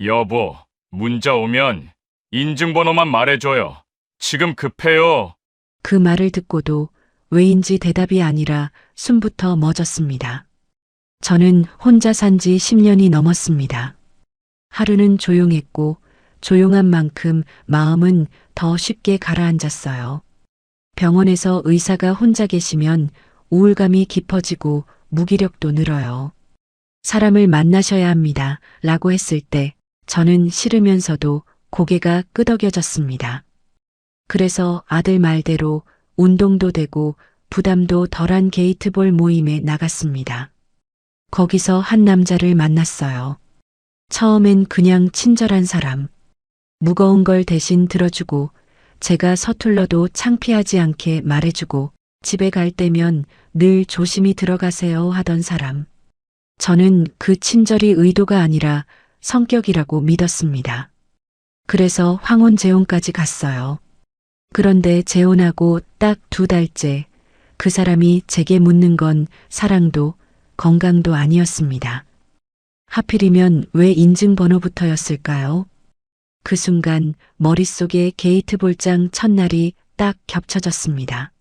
여보, 문자 오면 인증번호만 말해줘요. 지금 급해요. 그 말을 듣고도 왜인지 대답이 아니라 숨부터 멎었습니다. 저는 혼자 산 지 10년이 넘었습니다. 하루는 조용했고 조용한 만큼 마음은 더 쉽게 가라앉았어요. 병원에서 의사가 혼자 계시면 우울감이 깊어지고 무기력도 늘어요. 사람을 만나셔야 합니다. 라고 했을 때 저는 싫으면서도 고개가 끄덕여졌습니다. 그래서 아들 말대로 운동도 되고 부담도 덜한 게이트볼 모임에 나갔습니다. 거기서 한 남자를 만났어요. 처음엔 그냥 친절한 사람. 무거운 걸 대신 들어주고 제가 서툴러도 창피하지 않게 말해주고 집에 갈 때면 늘 조심히 들어가세요 하던 사람. 저는 그 친절이 의도가 아니라 성격이라고 믿었습니다. 그래서 황혼재혼까지 갔어요. 그런데 재혼하고 딱 2달째 그 사람이 제게 묻는 건 사랑도 건강도 아니었습니다. 하필이면 왜 인증번호부터였을까요? 그 순간 머릿속에 게이트 볼장 첫날이 딱 겹쳐졌습니다.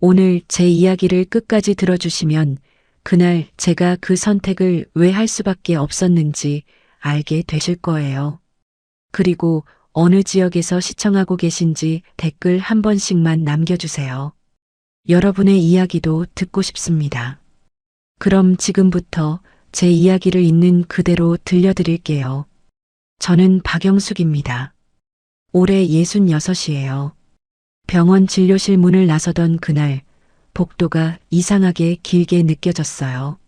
오늘 제 이야기를 끝까지 들어주시면 그날 제가 그 선택을 왜 할 수밖에 없었는지 알게 되실 거예요. 그리고 어느 지역에서 시청하고 계신지 댓글 한 번씩만 남겨주세요. 여러분의 이야기도 듣고 싶습니다. 그럼 지금부터 제 이야기를 있는 그대로 들려드릴게요. 저는 박영숙입니다. 올해 66이에요. 병원 진료실 문을 나서던 그날 복도가 이상하게 길게 느껴졌어요.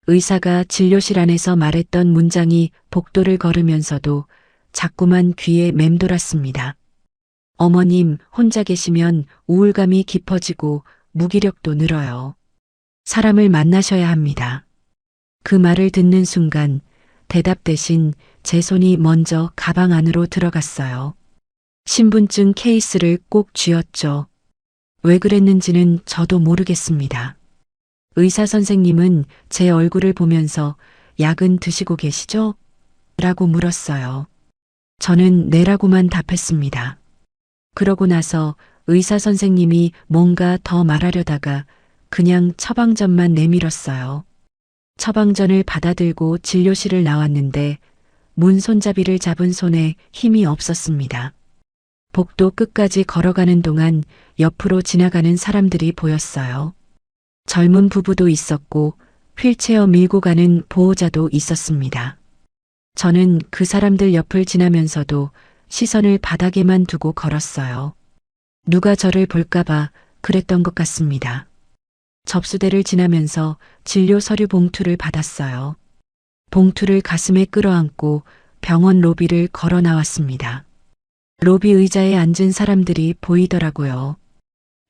의사가 진료실 안에서 말했던 문장이 복도를 걸으면서도 자꾸만 귀에 맴돌았습니다. 어머님 혼자 계시면 우울감이 깊어지고 무기력도 늘어요. 사람을 만나셔야 합니다. 그 말을 듣는 순간 대답 대신 제 손이 먼저 가방 안으로 들어갔어요. 신분증 케이스를 꼭 쥐었죠. 왜 그랬는지는 저도 모르겠습니다. 의사 선생님은 제 얼굴을 보면서 약은 드시고 계시죠? 라고 물었어요. 저는 네라고만 답했습니다. 그러고 나서 의사 선생님이 뭔가 더 말하려다가 그냥 처방전만 내밀었어요. 처방전을 받아들고 진료실을 나왔는데 문 손잡이를 잡은 손에 힘이 없었습니다. 복도 끝까지 걸어가는 동안 옆으로 지나가는 사람들이 보였어요. 젊은 부부도 있었고 휠체어 밀고 가는 보호자도 있었습니다. 저는 그 사람들 옆을 지나면서도 시선을 바닥에만 두고 걸었어요. 누가 저를 볼까봐 그랬던 것 같습니다. 접수대를 지나면서 진료 서류 봉투를 받았어요. 봉투를 가슴에 끌어안고 병원 로비를 걸어 나왔습니다. 로비 의자에 앉은 사람들이 보이더라고요.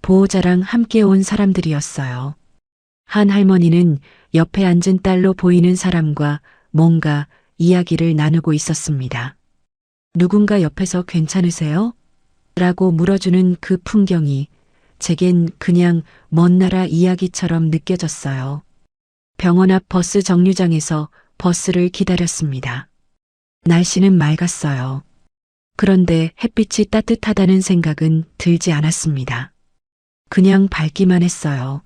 보호자랑 함께 온 사람들이었어요. 한 할머니는 옆에 앉은 딸로 보이는 사람과 뭔가 이야기를 나누고 있었습니다. 누군가 옆에서 괜찮으세요? 라고 물어주는 그 풍경이 제겐 그냥 먼 나라 이야기처럼 느껴졌어요. 병원 앞 버스 정류장에서 버스를 기다렸습니다. 날씨는 맑았어요. 그런데 햇빛이 따뜻하다는 생각은 들지 않았습니다. 그냥 밝기만 했어요.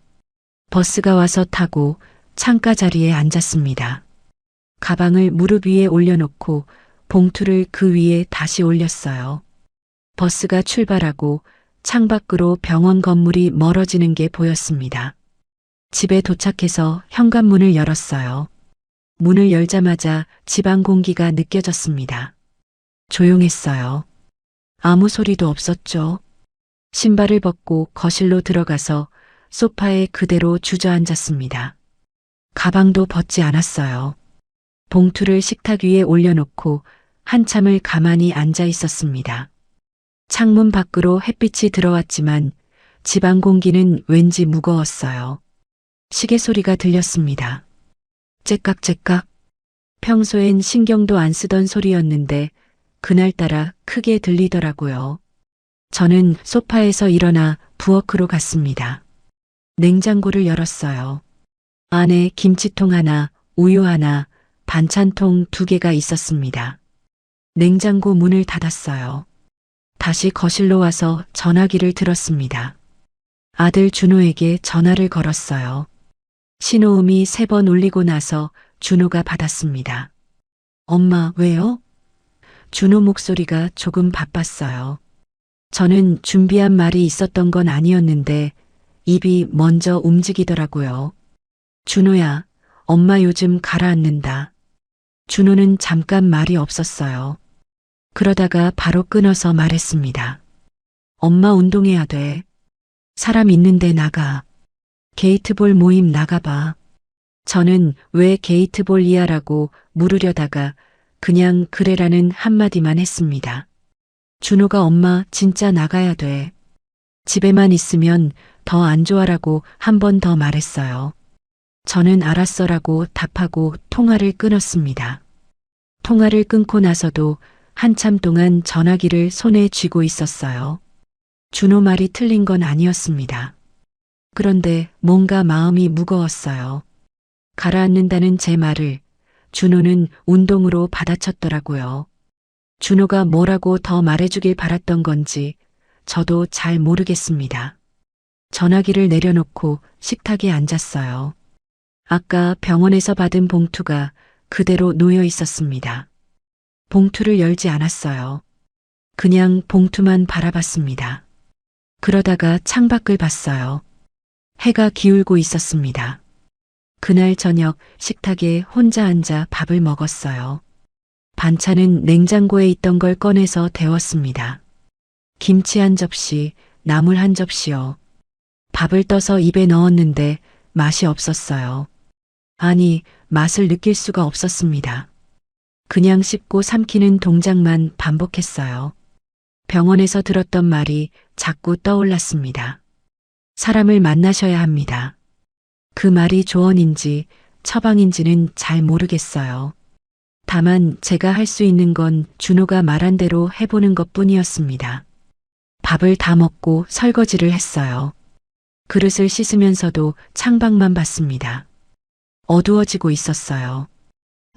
버스가 와서 타고 창가 자리에 앉았습니다. 가방을 무릎 위에 올려놓고 봉투를 그 위에 다시 올렸어요. 버스가 출발하고 창밖으로 병원 건물이 멀어지는 게 보였습니다. 집에 도착해서 현관문을 열었어요. 문을 열자마자 집안 공기가 느껴졌습니다. 조용했어요. 아무 소리도 없었죠. 신발을 벗고 거실로 들어가서 소파에 그대로 주저앉았습니다. 가방도 벗지 않았어요. 봉투를 식탁 위에 올려놓고 한참을 가만히 앉아 있었습니다. 창문 밖으로 햇빛이 들어왔지만 집안 공기는 왠지 무거웠어요. 시계 소리가 들렸습니다. 째깍째깍. 평소엔 신경도 안 쓰던 소리였는데 그날따라 크게 들리더라고요. 저는 소파에서 일어나 부엌으로 갔습니다. 냉장고를 열었어요. 안에 김치통 하나, 우유 하나, 반찬통 2개가 있었습니다. 냉장고 문을 닫았어요. 다시 거실로 와서 전화기를 들었습니다. 아들 준호에게 전화를 걸었어요. 신호음이 3번 울리고 나서 준호가 받았습니다. 엄마, 왜요? 준호 목소리가 조금 바빴어요. 저는 준비한 말이 있었던 건 아니었는데 입이 먼저 움직이더라고요. 준호야, 엄마 요즘 가라앉는다. 준호는 잠깐 말이 없었어요. 그러다가 바로 끊어서 말했습니다. 엄마 운동해야 돼. 사람 있는데 나가. 게이트볼 모임 나가봐. 저는 왜 게이트볼이야 라고 물으려다가 그냥 그래라는 한마디만 했습니다. 준호가 엄마 진짜 나가야 돼. 집에만 있으면 더 안 좋아라고 한 번 더 말했어요. 저는 알았어라고 답하고 통화를 끊었습니다. 통화를 끊고 나서도 한참 동안 전화기를 손에 쥐고 있었어요. 준호 말이 틀린 건 아니었습니다. 그런데 뭔가 마음이 무거웠어요. 가라앉는다는 제 말을 준호는 운동으로 받아쳤더라고요. 준호가 뭐라고 더 말해주길 바랐던 건지 저도 잘 모르겠습니다. 전화기를 내려놓고 식탁에 앉았어요. 아까 병원에서 받은 봉투가 그대로 놓여 있었습니다. 봉투를 열지 않았어요. 그냥 봉투만 바라봤습니다. 그러다가 창밖을 봤어요. 해가 기울고 있었습니다. 그날 저녁 식탁에 혼자 앉아 밥을 먹었어요. 반찬은 냉장고에 있던 걸 꺼내서 데웠습니다. 김치 한 접시, 나물 한 접시요. 밥을 떠서 입에 넣었는데 맛이 없었어요. 아니, 맛을 느낄 수가 없었습니다. 그냥 씹고 삼키는 동작만 반복했어요. 병원에서 들었던 말이 자꾸 떠올랐습니다. 사람을 만나셔야 합니다. 그 말이 조언인지 처방인지는 잘 모르겠어요. 다만 제가 할 수 있는 건 준호가 말한 대로 해보는 것뿐이었습니다. 밥을 다 먹고 설거지를 했어요. 그릇을 씻으면서도 창밖만 봤습니다. 어두워지고 있었어요.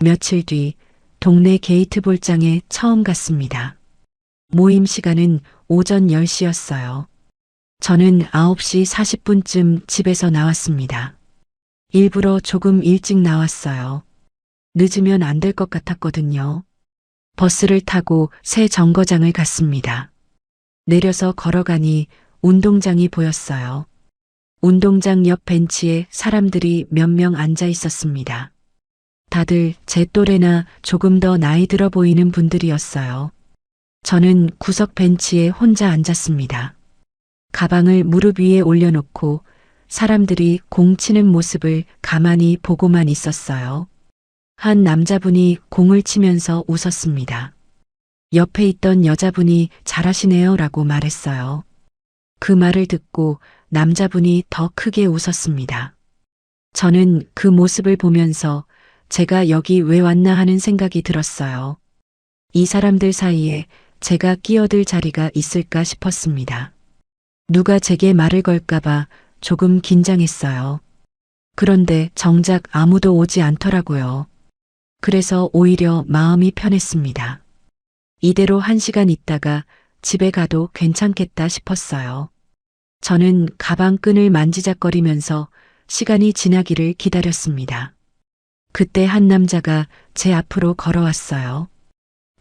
며칠 뒤 동네 게이트볼장에 처음 갔습니다. 모임 시간은 오전 10시였어요. 저는 9시 40분쯤 집에서 나왔습니다. 일부러 조금 일찍 나왔어요. 늦으면 안 될 것 같았거든요. 버스를 타고 새 정거장을 갔습니다. 내려서 걸어가니 운동장이 보였어요. 운동장 옆 벤치에 사람들이 몇 명 앉아 있었습니다. 다들 제 또래나 조금 더 나이 들어 보이는 분들이었어요. 저는 구석 벤치에 혼자 앉았습니다. 가방을 무릎 위에 올려놓고 사람들이 공 치는 모습을 가만히 보고만 있었어요. 한 남자분이 공을 치면서 웃었습니다. 옆에 있던 여자분이 잘하시네요 라고 말했어요. 그 말을 듣고 남자분이 더 크게 웃었습니다. 저는 그 모습을 보면서 제가 여기 왜 왔나 하는 생각이 들었어요. 이 사람들 사이에 제가 끼어들 자리가 있을까 싶었습니다. 누가 제게 말을 걸까봐 조금 긴장했어요. 그런데 정작 아무도 오지 않더라고요. 그래서 오히려 마음이 편했습니다. 이대로 1시간 있다가 집에 가도 괜찮겠다 싶었어요. 저는 가방 끈을 만지작거리면서 시간이 지나기를 기다렸습니다. 그때 한 남자가 제 앞으로 걸어왔어요.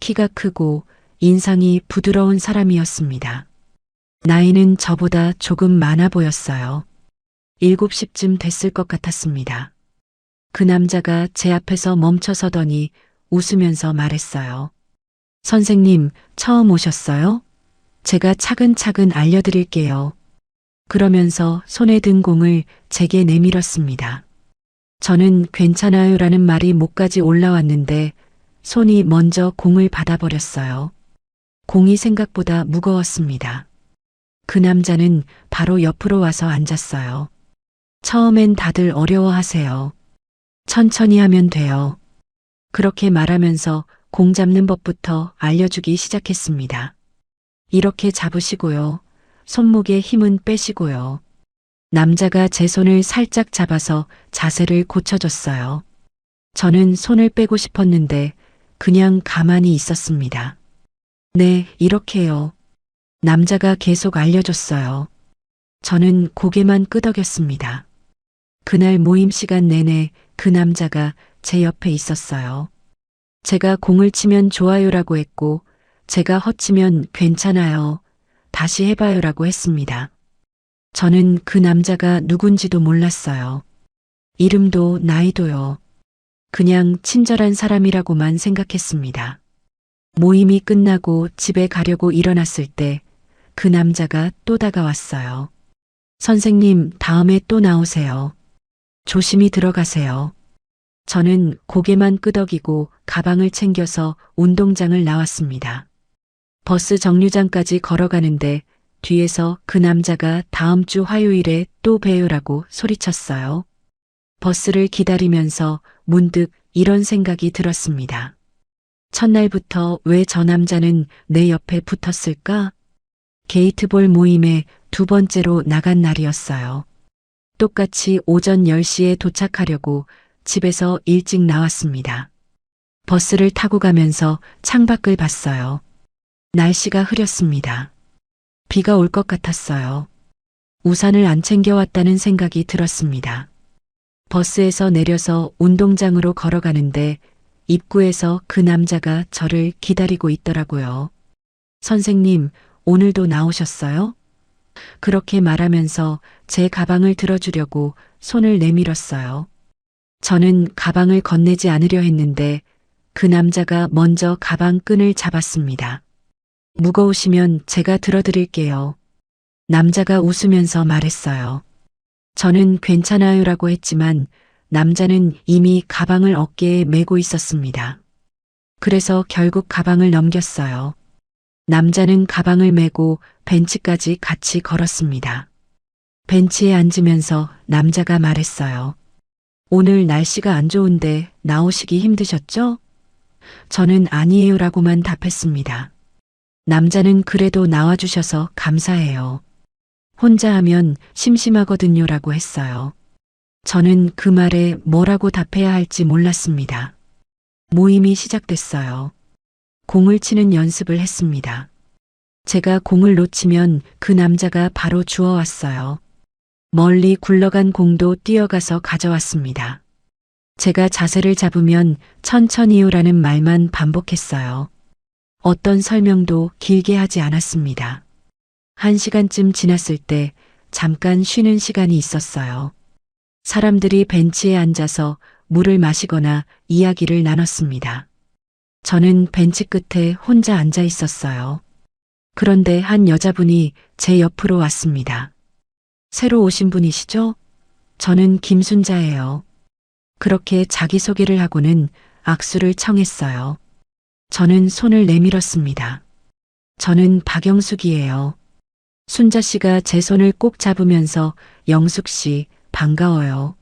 키가 크고 인상이 부드러운 사람이었습니다. 나이는 저보다 조금 많아 보였어요. 7시쯤 됐을 것 같았습니다. 그 남자가 제 앞에서 멈춰서더니 웃으면서 말했어요. 선생님, 처음 오셨어요? 제가 차근차근 알려드릴게요. 그러면서 손에 든 공을 제게 내밀었습니다. 저는 괜찮아요라는 말이 목까지 올라왔는데 손이 먼저 공을 받아버렸어요. 공이 생각보다 무거웠습니다. 그 남자는 바로 옆으로 와서 앉았어요. 처음엔 다들 어려워하세요. 천천히 하면 돼요. 그렇게 말하면서 공 잡는 법부터 알려주기 시작했습니다. 이렇게 잡으시고요. 손목에 힘은 빼시고요. 남자가 제 손을 살짝 잡아서 자세를 고쳐줬어요. 저는 손을 빼고 싶었는데 그냥 가만히 있었습니다. 네, 이렇게요. 남자가 계속 알려줬어요. 저는 고개만 끄덕였습니다. 그날 모임 시간 내내 그 남자가 제 옆에 있었어요. 제가 공을 치면 좋아요라고 했고, 제가 헛치면 괜찮아요. 다시 해봐요라고 했습니다. 저는 그 남자가 누군지도 몰랐어요. 이름도 나이도요. 그냥 친절한 사람이라고만 생각했습니다. 모임이 끝나고 집에 가려고 일어났을 때 그 남자가 또 다가왔어요. 선생님, 다음에 또 나오세요. 조심히 들어가세요. 저는 고개만 끄덕이고 가방을 챙겨서 운동장을 나왔습니다. 버스 정류장까지 걸어가는데 뒤에서 그 남자가 다음 주 화요일에 또 봬요라고 소리쳤어요. 버스를 기다리면서 문득 이런 생각이 들었습니다. 첫날부터 왜 저 남자는 내 옆에 붙었을까? 게이트볼 모임에 두 번째로 나간 날이었어요. 똑같이 오전 10시에 도착하려고 집에서 일찍 나왔습니다. 버스를 타고 가면서 창밖을 봤어요. 날씨가 흐렸습니다. 비가 올 것 같았어요. 우산을 안 챙겨왔다는 생각이 들었습니다. 버스에서 내려서 운동장으로 걸어가는데 입구에서 그 남자가 저를 기다리고 있더라고요. 선생님, 오늘도 나오셨어요? 그렇게 말하면서 제 가방을 들어주려고 손을 내밀었어요. 저는 가방을 건네지 않으려 했는데 그 남자가 먼저 가방 끈을 잡았습니다. 무거우시면 제가 들어드릴게요. 남자가 웃으면서 말했어요. 저는 괜찮아요라고 했지만 남자는 이미 가방을 어깨에 메고 있었습니다. 그래서 결국 가방을 넘겼어요. 남자는 가방을 메고 벤치까지 같이 걸었습니다. 벤치에 앉으면서 남자가 말했어요. 오늘 날씨가 안 좋은데 나오시기 힘드셨죠? 저는 아니에요라고만 답했습니다. 남자는 그래도 나와주셔서 감사해요. 혼자 하면 심심하거든요라고 했어요. 저는 그 말에 뭐라고 답해야 할지 몰랐습니다. 모임이 시작됐어요. 공을 치는 연습을 했습니다. 제가 공을 놓치면 그 남자가 바로 주워왔어요. 멀리 굴러간 공도 뛰어가서 가져왔습니다. 제가 자세를 잡으면 천천히요라는 말만 반복했어요. 어떤 설명도 길게 하지 않았습니다. 1시간쯤 지났을 때 잠깐 쉬는 시간이 있었어요. 사람들이 벤치에 앉아서 물을 마시거나 이야기를 나눴습니다. 저는 벤치 끝에 혼자 앉아 있었어요. 그런데 한 여자분이 제 옆으로 왔습니다. 새로 오신 분이시죠? 저는 김순자예요. 그렇게 자기소개를 하고는 악수를 청했어요. 저는 손을 내밀었습니다. 저는 박영숙이에요. 순자 씨가 제 손을 꼭 잡으면서 영숙 씨, 반가워요.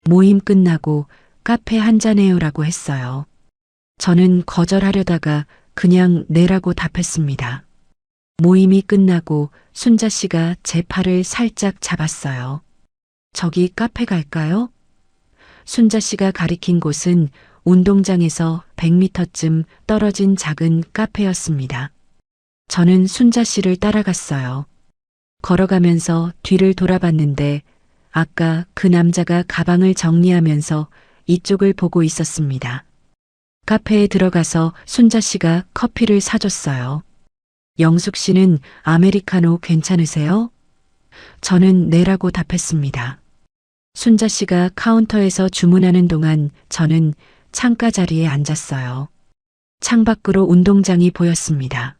모임 끝나고 카페 한잔해요라고 했어요. 저는 거절하려다가 그냥 네라고 답했습니다. 모임이 끝나고 순자 씨가 제 팔을 살짝 잡았어요. 저기 카페 갈까요? 순자 씨가 가리킨 곳은 운동장에서 100m쯤 떨어진 작은 카페였습니다. 저는 순자 씨를 따라갔어요. 걸어가면서 뒤를 돌아봤는데 아까 그 남자가 가방을 정리하면서 이쪽을 보고 있었습니다. 카페에 들어가서 순자 씨가 커피를 사줬어요. 영숙 씨는 아메리카노 괜찮으세요? 저는 네라고 답했습니다. 순자 씨가 카운터에서 주문하는 동안 저는 창가 자리에 앉았어요. 창밖으로 운동장이 보였습니다.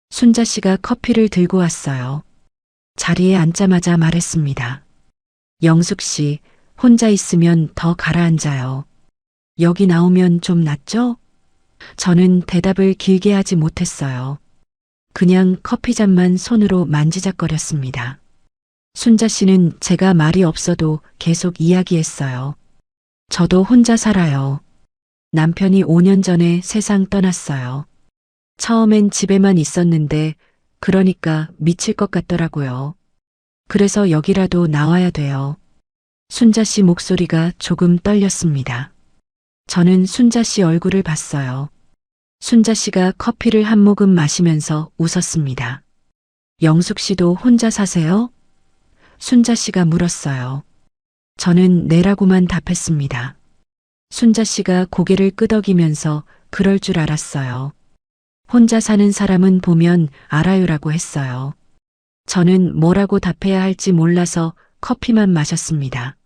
순자 씨가 커피를 들고 왔어요. 자리에 앉자마자 말했습니다. 영숙 씨, 혼자 있으면 더 가라앉아요. 여기 나오면 좀 낫죠? 저는 대답을 길게 하지 못했어요. 그냥 커피잔만 손으로 만지작거렸습니다. 순자 씨는 제가 말이 없어도 계속 이야기했어요. 저도 혼자 살아요. 남편이 5년 전에 세상 떠났어요. 처음엔 집에만 있었는데 그러니까 미칠 것 같더라고요. 그래서 여기라도 나와야 돼요. 순자 씨 목소리가 조금 떨렸습니다. 저는 순자 씨 얼굴을 봤어요. 순자 씨가 커피를 한 모금 마시면서 웃었습니다. 영숙 씨도 혼자 사세요? 순자 씨가 물었어요. 저는 네라고만 답했습니다. 순자 씨가 고개를 끄덕이면서 그럴 줄 알았어요. 혼자 사는 사람은 보면 알아요라고 했어요. 저는 뭐라고 답해야 할지 몰라서 커피만 마셨습니다.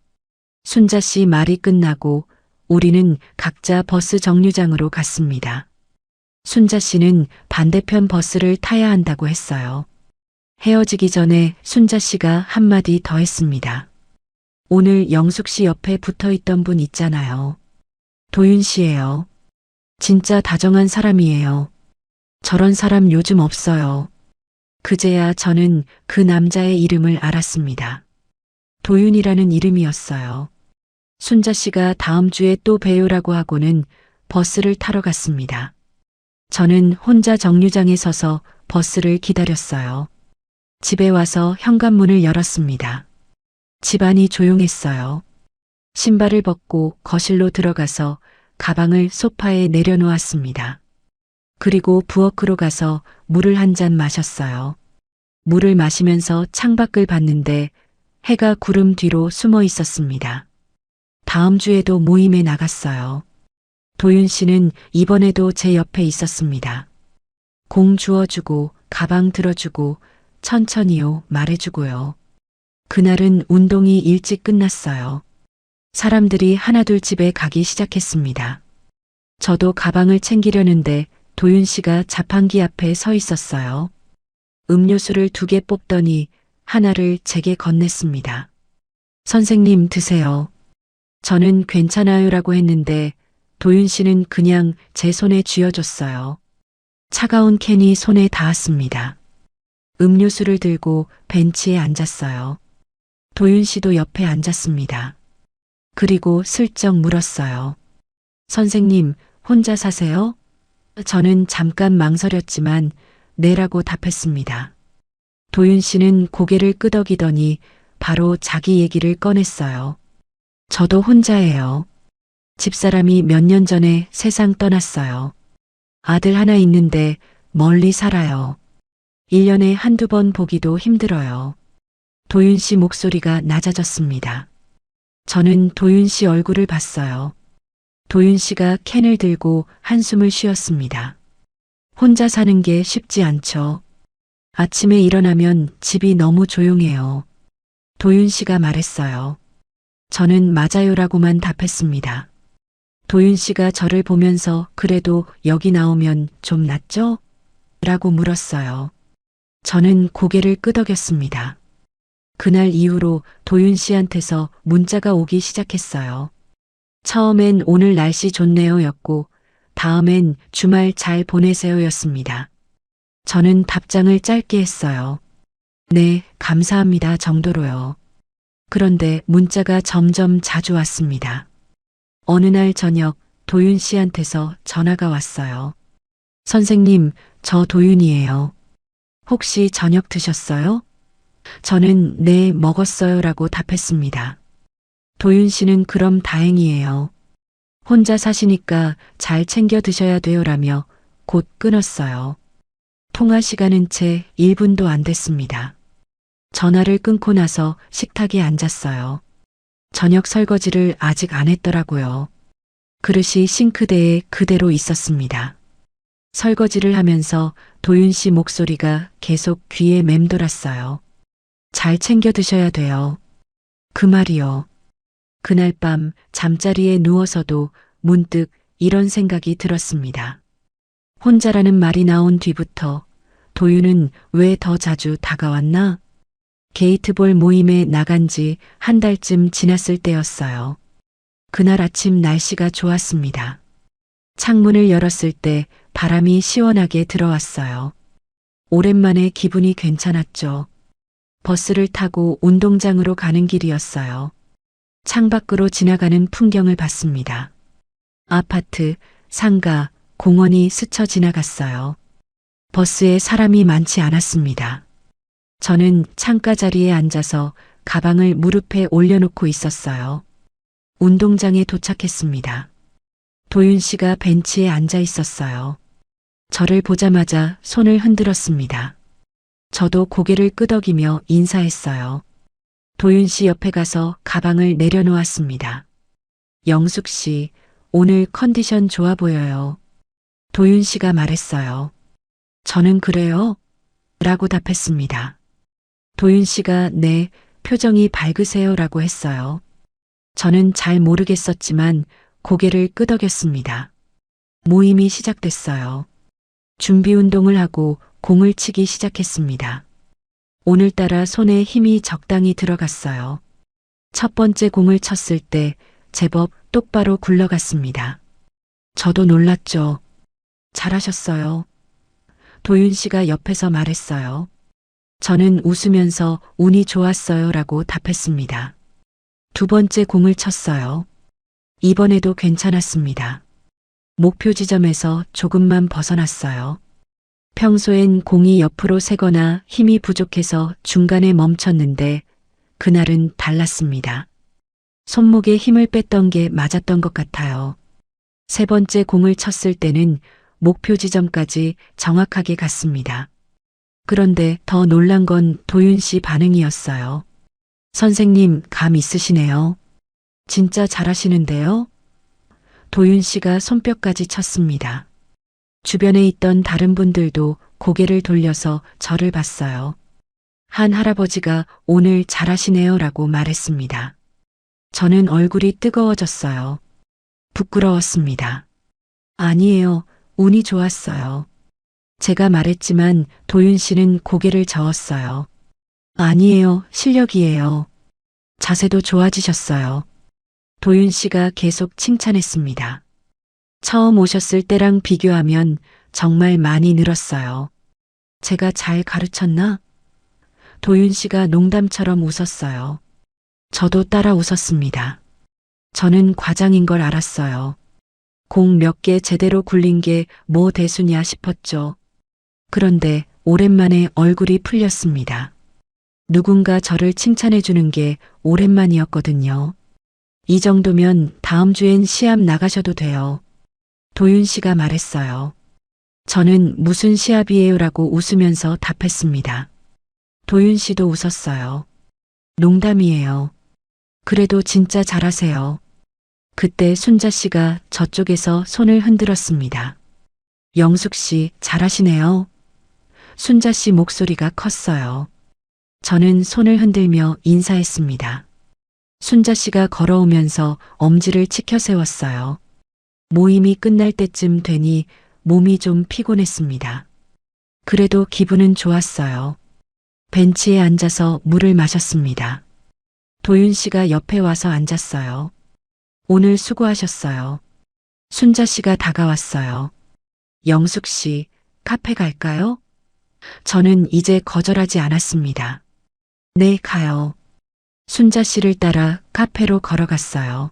순자 씨 말이 끝나고 우리는 각자 버스 정류장으로 갔습니다. 순자 씨는 반대편 버스를 타야 한다고 했어요. 헤어지기 전에 순자 씨가 한마디 더 했습니다. 오늘 영숙 씨 옆에 붙어 있던 분 있잖아요. 도윤 씨예요. 진짜 다정한 사람이에요. 저런 사람 요즘 없어요. 그제야 저는 그 남자의 이름을 알았습니다. 도윤이라는 이름이었어요. 순자 씨가 다음 주에 또 봬요라고 하고는 버스를 타러 갔습니다. 저는 혼자 정류장에 서서 버스를 기다렸어요. 집에 와서 현관문을 열었습니다. 집안이 조용했어요. 신발을 벗고 거실로 들어가서 가방을 소파에 내려놓았습니다. 그리고 부엌으로 가서 물을 한 잔 마셨어요. 물을 마시면서 창밖을 봤는데 해가 구름 뒤로 숨어 있었습니다. 다음 주에도 모임에 나갔어요. 도윤 씨는 이번에도 제 옆에 있었습니다. 공 주워주고 가방 들어주고 천천히요 말해주고요. 그날은 운동이 일찍 끝났어요. 사람들이 하나둘 집에 가기 시작했습니다. 저도 가방을 챙기려는데 도윤 씨가 자판기 앞에 서 있었어요. 음료수를 2개 뽑더니 하나를 제게 건넸습니다. 선생님 드세요. 저는 괜찮아요라고 했는데 도윤 씨는 그냥 제 손에 쥐어줬어요. 차가운 캔이 손에 닿았습니다. 음료수를 들고 벤치에 앉았어요. 도윤 씨도 옆에 앉았습니다. 그리고 슬쩍 물었어요. 선생님, 혼자 사세요? 저는 잠깐 망설였지만 네라고 답했습니다. 도윤 씨는 고개를 끄덕이더니 바로 자기 얘기를 꺼냈어요. 저도 혼자예요. 집사람이 몇 년 전에 세상 떠났어요. 아들 하나 있는데 멀리 살아요. 1년에 한두 번 보기도 힘들어요. 도윤 씨 목소리가 낮아졌습니다. 저는 도윤 씨 얼굴을 봤어요. 도윤 씨가 캔을 들고 한숨을 쉬었습니다. 혼자 사는 게 쉽지 않죠. 아침에 일어나면 집이 너무 조용해요. 도윤 씨가 말했어요. 저는 맞아요라고만 답했습니다. 도윤 씨가 저를 보면서 그래도 여기 나오면 좀 낫죠? 라고 물었어요. 저는 고개를 끄덕였습니다. 그날 이후로 도윤 씨한테서 문자가 오기 시작했어요. 처음엔 오늘 날씨 좋네요였고 다음엔 주말 잘 보내세요였습니다. 저는 답장을 짧게 했어요. 네, 감사합니다 정도로요. 그런데 문자가 점점 자주 왔습니다. 어느 날 저녁 도윤 씨한테서 전화가 왔어요. 선생님, 저 도윤이에요. 혹시 저녁 드셨어요? 저는 네, 먹었어요라고 답했습니다. 도윤 씨는 그럼 다행이에요. 혼자 사시니까 잘 챙겨 드셔야 돼요라며 곧 끊었어요. 통화 시간은 채 1분도 안 됐습니다. 전화를 끊고 나서 식탁에 앉았어요. 저녁 설거지를 아직 안 했더라고요. 그릇이 싱크대에 그대로 있었습니다. 설거지를 하면서 도윤 씨 목소리가 계속 귀에 맴돌았어요. 잘 챙겨 드셔야 돼요. 그 말이요. 그날 밤 잠자리에 누워서도 문득 이런 생각이 들었습니다. 혼자라는 말이 나온 뒤부터 도윤은 왜 더 자주 다가왔나? 게이트볼 모임에 나간 지 한 달쯤 지났을 때였어요. 그날 아침 날씨가 좋았습니다. 창문을 열었을 때 바람이 시원하게 들어왔어요. 오랜만에 기분이 괜찮았죠. 버스를 타고 운동장으로 가는 길이었어요. 창밖으로 지나가는 풍경을 봤습니다. 아파트, 상가, 공원이 스쳐 지나갔어요. 버스에 사람이 많지 않았습니다. 저는 창가 자리에 앉아서 가방을 무릎에 올려놓고 있었어요. 운동장에 도착했습니다. 도윤 씨가 벤치에 앉아 있었어요. 저를 보자마자 손을 흔들었습니다. 저도 고개를 끄덕이며 인사했어요. 도윤 씨 옆에 가서 가방을 내려놓았습니다. 영숙 씨, 오늘 컨디션 좋아 보여요. 도윤 씨가 말했어요. 저는 그래요? 라고 답했습니다. 도윤 씨가 네, 표정이 밝으세요 라고 했어요. 저는 잘 모르겠었지만 고개를 끄덕였습니다. 모임이 시작됐어요. 준비 운동을 하고 공을 치기 시작했습니다. 오늘따라 손에 힘이 적당히 들어갔어요. 첫 번째 공을 쳤을 때 제법 똑바로 굴러갔습니다. 저도 놀랐죠. 잘하셨어요. 도윤 씨가 옆에서 말했어요. 저는 웃으면서 운이 좋았어요 라고 답했습니다. 두 번째 공을 쳤어요. 이번에도 괜찮았습니다. 목표 지점에서 조금만 벗어났어요. 평소엔 공이 옆으로 새거나 힘이 부족해서 중간에 멈췄는데 그날은 달랐습니다. 손목에 힘을 뺐던 게 맞았던 것 같아요. 세 번째 공을 쳤을 때는 목표 지점까지 정확하게 갔습니다. 그런데 더 놀란 건 도윤 씨 반응이었어요. 선생님, 감 있으시네요. 진짜 잘하시는데요? 도윤 씨가 손뼉까지 쳤습니다. 주변에 있던 다른 분들도 고개를 돌려서 저를 봤어요. 한 할아버지가 오늘 잘하시네요 라고 말했습니다. 저는 얼굴이 뜨거워졌어요. 부끄러웠습니다. 아니에요. 운이 좋았어요. 제가 말했지만 도윤 씨는 고개를 저었어요. 아니에요. 실력이에요. 자세도 좋아지셨어요. 도윤 씨가 계속 칭찬했습니다. 처음 오셨을 때랑 비교하면 정말 많이 늘었어요. 제가 잘 가르쳤나? 도윤 씨가 농담처럼 웃었어요. 저도 따라 웃었습니다. 저는 과장인 걸 알았어요. 공 몇 개 제대로 굴린 게 뭐 대수냐 싶었죠. 그런데 오랜만에 얼굴이 풀렸습니다. 누군가 저를 칭찬해 주는 게 오랜만이었거든요. 이 정도면 다음 주엔 시합 나가셔도 돼요. 도윤 씨가 말했어요. 저는 무슨 시합이에요 라고 웃으면서 답했습니다. 도윤 씨도 웃었어요. 농담이에요. 그래도 진짜 잘하세요. 그때 순자 씨가 저쪽에서 손을 흔들었습니다. 영숙 씨, 잘하시네요. 순자 씨 목소리가 컸어요. 저는 손을 흔들며 인사했습니다. 순자 씨가 걸어오면서 엄지를 치켜 세웠어요. 모임이 끝날 때쯤 되니 몸이 좀 피곤했습니다. 그래도 기분은 좋았어요. 벤치에 앉아서 물을 마셨습니다. 도윤 씨가 옆에 와서 앉았어요. 오늘 수고하셨어요. 순자 씨가 다가왔어요. 영숙 씨, 카페 갈까요? 저는 이제 거절하지 않았습니다. 네, 가요. 순자 씨를 따라 카페로 걸어갔어요.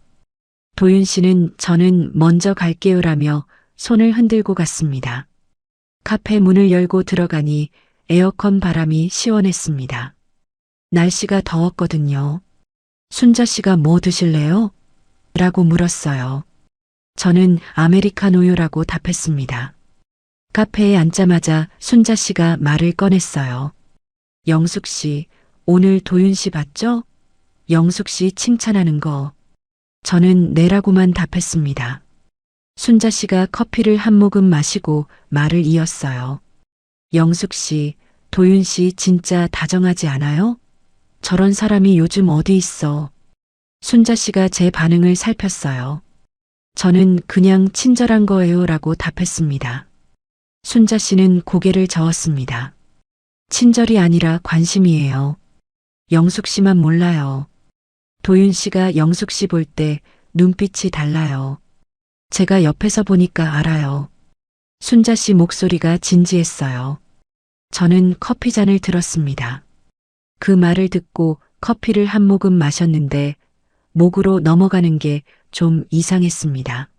도윤 씨는 저는 먼저 갈게요라며 손을 흔들고 갔습니다. 카페 문을 열고 들어가니 에어컨 바람이 시원했습니다. 날씨가 더웠거든요. 순자 씨가 뭐 드실래요? 라고 물었어요. 저는 아메리카노요라고 답했습니다. 카페에 앉자마자 순자 씨가 말을 꺼냈어요. 영숙 씨, 오늘 도윤 씨 봤죠? 영숙 씨 칭찬하는 거. 저는 네라고만 답했습니다. 순자 씨가 커피를 한 모금 마시고 말을 이었어요. 영숙 씨, 도윤 씨 진짜 다정하지 않아요? 저런 사람이 요즘 어디 있어? 순자 씨가 제 반응을 살폈어요. 저는 그냥 친절한 거예요 라고 답했습니다. 순자 씨는 고개를 저었습니다. 친절이 아니라 관심이에요. 영숙 씨만 몰라요. 도윤 씨가 영숙 씨 볼 때 눈빛이 달라요. 제가 옆에서 보니까 알아요. 순자 씨 목소리가 진지했어요. 저는 커피잔을 들었습니다. 그 말을 듣고 커피를 한 모금 마셨는데 목으로 넘어가는 게 좀 이상했습니다.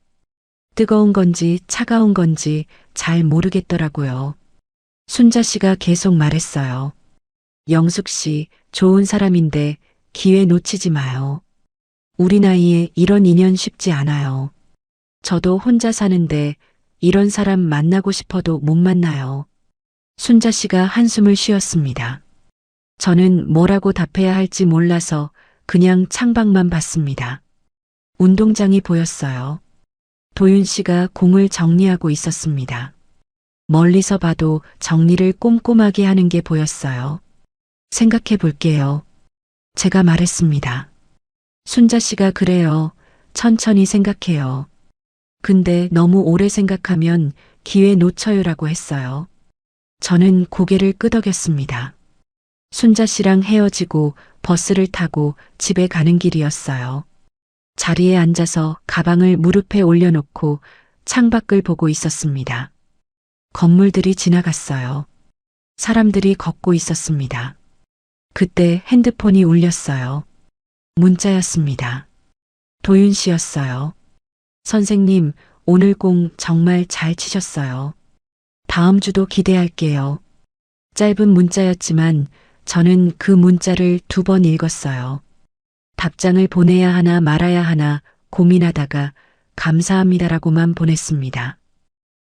뜨거운 건지 차가운 건지 잘 모르겠더라고요. 순자 씨가 계속 말했어요. 영숙 씨, 좋은 사람인데 기회 놓치지 마요. 우리 나이에 이런 인연 쉽지 않아요. 저도 혼자 사는데 이런 사람 만나고 싶어도 못 만나요. 순자 씨가 한숨을 쉬었습니다. 저는 뭐라고 답해야 할지 몰라서 그냥 창밖만 봤습니다. 운동장이 보였어요. 도윤 씨가 공을 정리하고 있었습니다. 멀리서 봐도 정리를 꼼꼼하게 하는 게 보였어요. 생각해 볼게요. 제가 말했습니다. 순자 씨가 그래요. 천천히 생각해요. 근데 너무 오래 생각하면 기회 놓쳐요라고 했어요. 저는 고개를 끄덕였습니다. 순자 씨랑 헤어지고 버스를 타고 집에 가는 길이었어요. 자리에 앉아서 가방을 무릎에 올려놓고 창밖을 보고 있었습니다. 건물들이 지나갔어요. 사람들이 걷고 있었습니다. 그때 핸드폰이 울렸어요. 문자였습니다. 도윤 씨였어요. 선생님, 오늘 공 정말 잘 치셨어요. 다음 주도 기대할게요. 짧은 문자였지만 저는 그 문자를 2번 읽었어요. 답장을 보내야 하나 말아야 하나 고민하다가 감사합니다라고만 보냈습니다.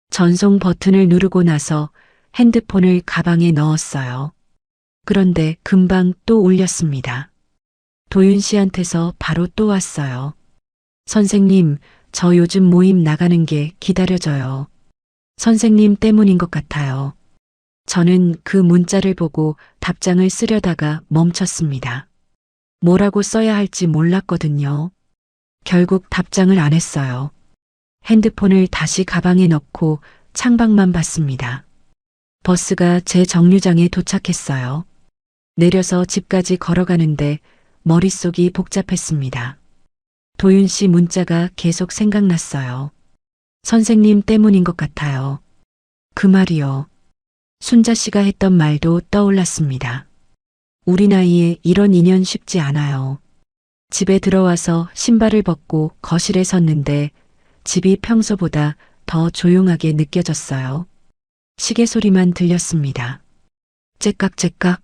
전송 버튼을 누르고 나서 핸드폰을 가방에 넣었어요. 그런데 금방 또 울렸습니다. 도윤 씨한테서 바로 또 왔어요. 선생님, 저 요즘 모임 나가는 게 기다려져요. 선생님 때문인 것 같아요. 저는 그 문자를 보고 답장을 쓰려다가 멈췄습니다. 뭐라고 써야 할지 몰랐거든요. 결국 답장을 안 했어요. 핸드폰을 다시 가방에 넣고 창밖만 봤습니다. 버스가 제 정류장에 도착했어요. 내려서 집까지 걸어가는데 머릿속이 복잡했습니다. 도윤 씨 문자가 계속 생각났어요. 선생님 때문인 것 같아요. 그 말이요. 순자 씨가 했던 말도 떠올랐습니다. 우리 나이에 이런 인연 쉽지 않아요. 집에 들어와서 신발을 벗고 거실에 섰는데 집이 평소보다 더 조용하게 느껴졌어요. 시계 소리만 들렸습니다. 째깍째깍.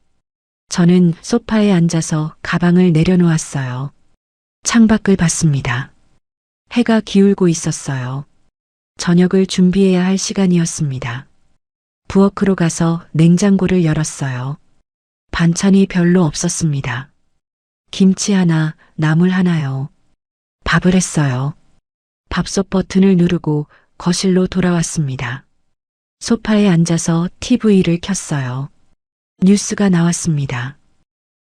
저는 소파에 앉아서 가방을 내려놓았어요. 창밖을 봤습니다. 해가 기울고 있었어요. 저녁을 준비해야 할 시간이었습니다. 부엌으로 가서 냉장고를 열었어요. 반찬이 별로 없었습니다. 김치 하나, 나물 하나요. 밥을 했어요. 밥솥 버튼을 누르고 거실로 돌아왔습니다. 소파에 앉아서 TV를 켰어요. 뉴스가 나왔습니다.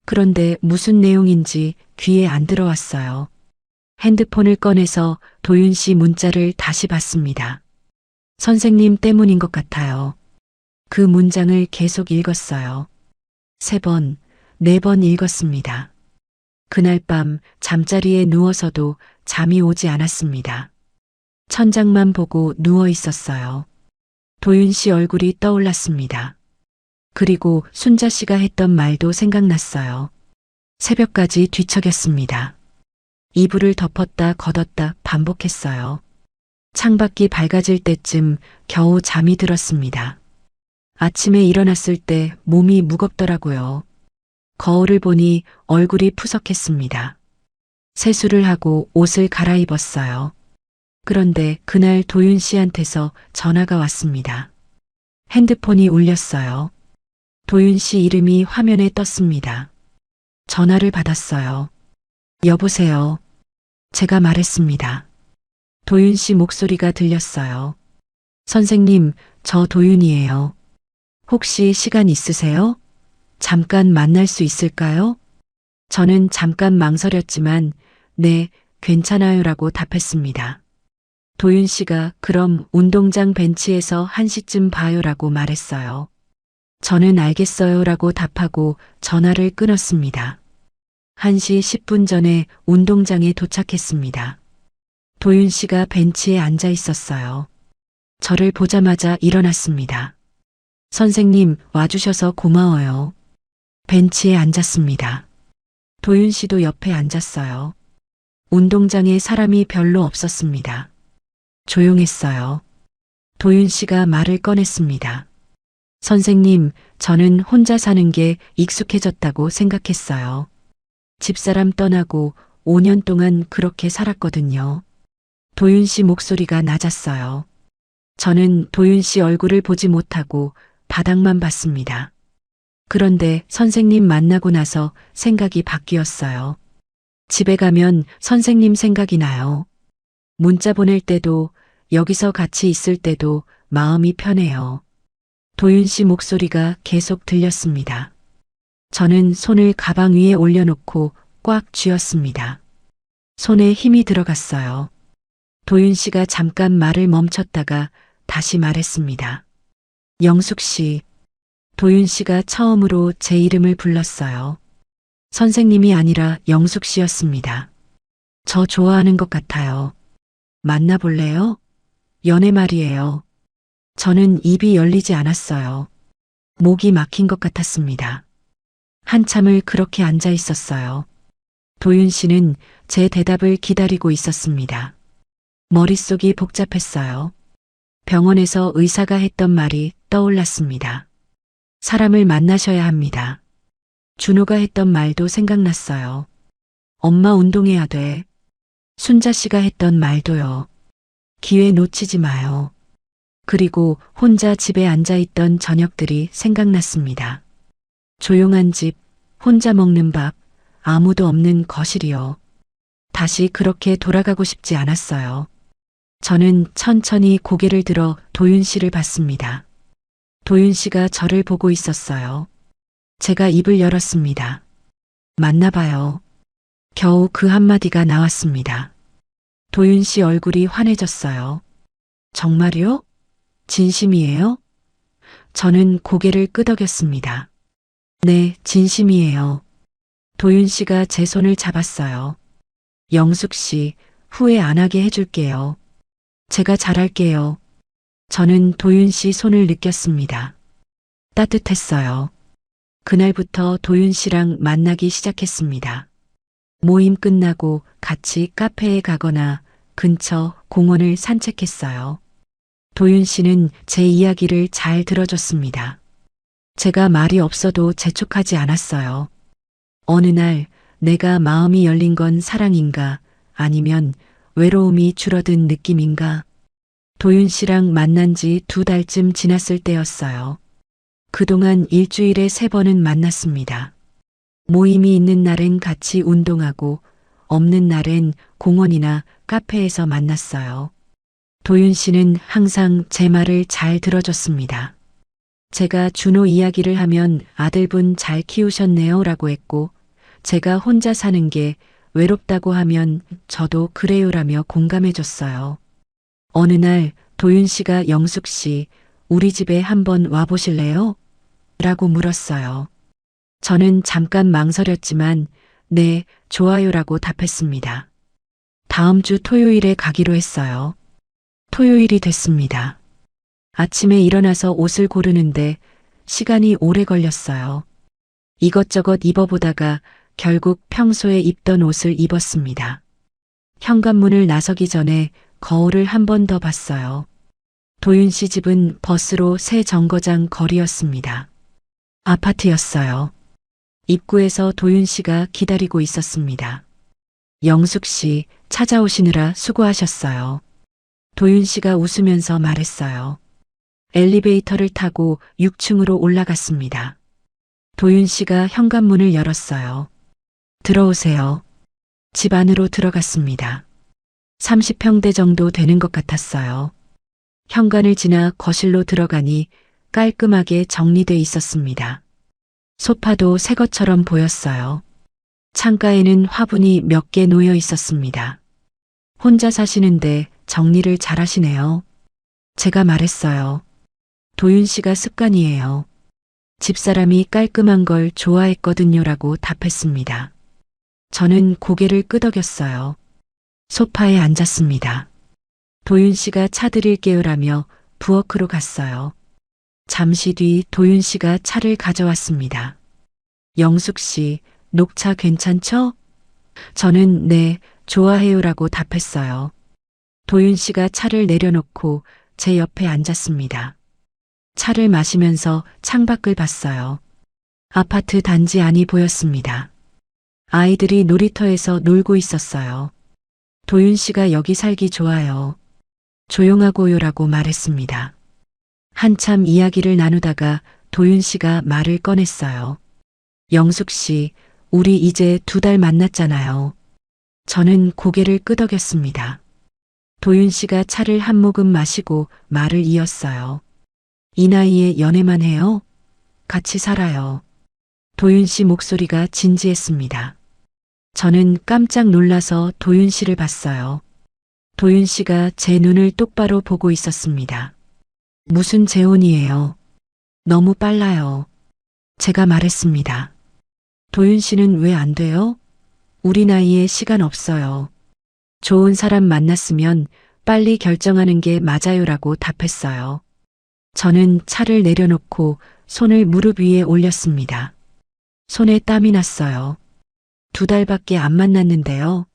그런데 무슨 내용인지 귀에 안 들어왔어요. 핸드폰을 꺼내서 도윤 씨 문자를 다시 봤습니다. 선생님 때문인 것 같아요. 그 문장을 계속 읽었어요. 3번, 4번 읽었습니다. 그날 밤 잠자리에 누워서도 잠이 오지 않았습니다. 천장만 보고 누워 있었어요. 도윤 씨 얼굴이 떠올랐습니다. 그리고 순자 씨가 했던 말도 생각났어요. 새벽까지 뒤척였습니다. 이불을 덮었다 걷었다 반복했어요. 창밖이 밝아질 때쯤 겨우 잠이 들었습니다. 아침에 일어났을 때 몸이 무겁더라고요. 거울을 보니 얼굴이 푸석했습니다. 세수를 하고 옷을 갈아입었어요. 그런데 그날 도윤 씨한테서 전화가 왔습니다. 핸드폰이 울렸어요. 도윤 씨 이름이 화면에 떴습니다. 전화를 받았어요. 여보세요. 제가 말했습니다. 도윤 씨 목소리가 들렸어요. 선생님, 저 도윤이에요. 혹시 시간 있으세요? 잠깐 만날 수 있을까요? 저는 잠깐 망설였지만 네, 괜찮아요라고 답했습니다. 도윤 씨가 그럼 운동장 벤치에서 1시쯤 봐요라고 말했어요. 저는 알겠어요라고 답하고 전화를 끊었습니다. 1시 10분 전에 운동장에 도착했습니다. 도윤 씨가 벤치에 앉아 있었어요. 저를 보자마자 일어났습니다. 선생님, 와주셔서 고마워요. 벤치에 앉았습니다. 도윤 씨도 옆에 앉았어요. 운동장에 사람이 별로 없었습니다. 조용했어요. 도윤 씨가 말을 꺼냈습니다. 선생님, 저는 혼자 사는 게 익숙해졌다고 생각했어요. 집사람 떠나고 5년 동안 그렇게 살았거든요. 도윤 씨 목소리가 낮았어요. 저는 도윤 씨 얼굴을 보지 못하고 바닥만 봤습니다. 그런데 선생님 만나고 나서 생각이 바뀌었어요. 집에 가면 선생님 생각이 나요. 문자 보낼 때도, 여기서 같이 있을 때도 마음이 편해요. 도윤 씨 목소리가 계속 들렸습니다. 저는 손을 가방 위에 올려놓고 꽉 쥐었습니다. 손에 힘이 들어갔어요. 도윤 씨가 잠깐 말을 멈췄다가 다시 말했습니다. 영숙 씨. 도윤 씨가 처음으로 제 이름을 불렀어요. 선생님이 아니라 영숙 씨였습니다. 저 좋아하는 것 같아요. 만나볼래요? 연애 말이에요. 저는 입이 열리지 않았어요. 목이 막힌 것 같았습니다. 한참을 그렇게 앉아 있었어요. 도윤 씨는 제 대답을 기다리고 있었습니다. 머릿속이 복잡했어요. 병원에서 의사가 했던 말이 떠올랐습니다. 사람을 만나셔야 합니다. 준호가 했던 말도 생각났어요. 엄마 운동해야 돼. 순자 씨가 했던 말도요. 기회 놓치지 마요. 그리고 혼자 집에 앉아있던 저녁들이 생각났습니다. 조용한 집, 혼자 먹는 밥, 아무도 없는 거실이요. 다시 그렇게 돌아가고 싶지 않았어요. 저는 천천히 고개를 들어 도윤 씨를 봤습니다. 도윤 씨가 저를 보고 있었어요. 제가 입을 열었습니다. 만나봐요. 겨우 그 한마디가 나왔습니다. 도윤 씨 얼굴이 환해졌어요. 정말요? 진심이에요? 저는 고개를 끄덕였습니다. 네, 진심이에요. 도윤 씨가 제 손을 잡았어요. 영숙 씨, 후회 안 하게 해줄게요. 제가 잘할게요. 저는 도윤 씨 손을 느꼈습니다. 따뜻했어요. 그날부터 도윤 씨랑 만나기 시작했습니다. 모임 끝나고 같이 카페에 가거나 근처 공원을 산책했어요. 도윤 씨는 제 이야기를 잘 들어줬습니다. 제가 말이 없어도 재촉하지 않았어요. 어느 날 내가 마음이 열린 건 사랑인가 아니면 외로움이 줄어든 느낌인가? 도윤 씨랑 만난 지 2달쯤 지났을 때였어요. 그동안 일주일에 3번은 만났습니다. 모임이 있는 날엔 같이 운동하고 없는 날엔 공원이나 카페에서 만났어요. 도윤 씨는 항상 제 말을 잘 들어줬습니다. 제가 준호 이야기를 하면 아들분 잘 키우셨네요 라고 했고, 제가 혼자 사는 게 외롭다고 하면 저도 그래요라며 공감해줬어요. 어느 날 도윤 씨가 영숙 씨, 우리 집에 한번 와보실래요? 라고 물었어요. 저는 잠깐 망설였지만 네, 좋아요라고 답했습니다. 다음 주 토요일에 가기로 했어요. 토요일이 됐습니다. 아침에 일어나서 옷을 고르는데 시간이 오래 걸렸어요. 이것저것 입어보다가 결국 평소에 입던 옷을 입었습니다. 현관문을 나서기 전에 거울을 한 번 더 봤어요. 도윤 씨 집은 버스로 새 정거장 거리였습니다. 아파트였어요. 입구에서 도윤 씨가 기다리고 있었습니다. 영숙 씨, 찾아오시느라 수고하셨어요. 도윤 씨가 웃으면서 말했어요. 엘리베이터를 타고 6층으로 올라갔습니다. 도윤 씨가 현관문을 열었어요. 들어오세요. 집 안으로 들어갔습니다. 30평대 정도 되는 것 같았어요. 현관을 지나 거실로 들어가니 깔끔하게 정리돼 있었습니다. 소파도 새 것처럼 보였어요. 창가에는 화분이 몇 개 놓여 있었습니다. 혼자 사시는데 정리를 잘 하시네요. 제가 말했어요. 도윤 씨가 습관이에요. 집사람이 깔끔한 걸 좋아했거든요라고 답했습니다. 저는 고개를 끄덕였어요. 소파에 앉았습니다. 도윤 씨가 차 드릴게요라며 부엌으로 갔어요. 잠시 뒤 도윤 씨가 차를 가져왔습니다. 영숙 씨, 녹차 괜찮죠? 저는 네, 좋아해요라고 답했어요. 도윤 씨가 차를 내려놓고 제 옆에 앉았습니다. 차를 마시면서 창밖을 봤어요. 아파트 단지 안이 보였습니다. 아이들이 놀이터에서 놀고 있었어요. 도윤 씨가 여기 살기 좋아요. 조용하고요라고 말했습니다. 한참 이야기를 나누다가 도윤 씨가 말을 꺼냈어요. 영숙 씨, 우리 이제 2달 만났잖아요. 저는 고개를 끄덕였습니다. 도윤 씨가 차를 한 모금 마시고 말을 이었어요. 이 나이에 연애만 해요? 같이 살아요. 도윤 씨 목소리가 진지했습니다. 저는 깜짝 놀라서 도윤 씨를 봤어요. 도윤 씨가 제 눈을 똑바로 보고 있었습니다. 무슨 재혼이에요? 너무 빨라요. 제가 말했습니다. 도윤 씨는 왜 안 돼요? 우리 나이에 시간 없어요. 좋은 사람 만났으면 빨리 결정하는 게 맞아요라고 답했어요. 저는 차를 내려놓고 손을 무릎 위에 올렸습니다. 손에 땀이 났어요. 2달밖에 안 만났는데요.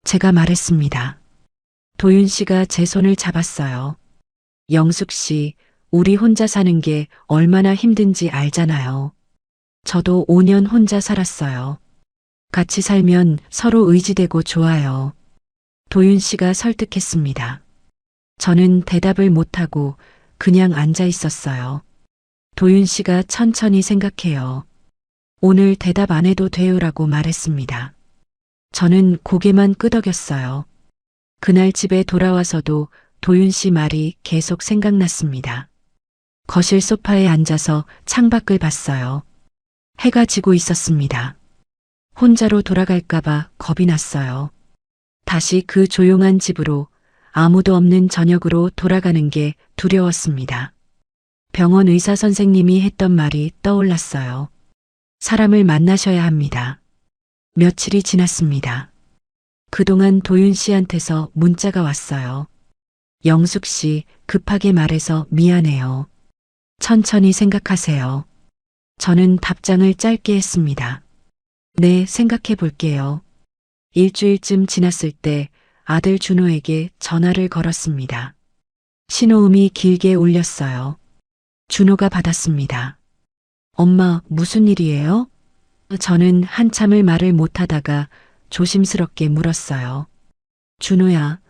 제가 말했습니다. 도윤 씨가 제 손을 잡았어요. 영숙 씨, 우리 혼자 사는 게 얼마나 힘든지 알잖아요. 저도 5년 혼자 살았어요. 같이 살면 서로 의지되고 좋아요. 도윤 씨가 설득했습니다. 저는 대답을 못하고 그냥 앉아 있었어요. 도윤 씨가 천천히 생각해요. 오늘 대답 안 해도 돼요라고 말했습니다. 저는 고개만 끄덕였어요. 그날 집에 돌아와서도 도윤 씨 말이 계속 생각났습니다. 거실 소파에 앉아서 창밖을 봤어요. 해가 지고 있었습니다. 혼자로 돌아갈까봐 겁이 났어요. 다시 그 조용한 집으로 아무도 없는 저녁으로 돌아가는 게 두려웠습니다. 병원 의사 선생님이 했던 말이 떠올랐어요. 사람을 만나셔야 합니다. 며칠이 지났습니다. 그동안 도윤 씨한테서 문자가 왔어요. 영숙 씨, 급하게 말해서 미안해요. 천천히 생각하세요. 저는 답장을 짧게 했습니다. 네, 생각해 볼게요. 일주일쯤 지났을 때 아들 준호에게 전화를 걸었습니다. 신호음이 길게 울렸어요. 준호가 받았습니다. 엄마, 무슨 일이에요? 저는 한참을 말을 못하다가 조심스럽게 물었어요. 준호야,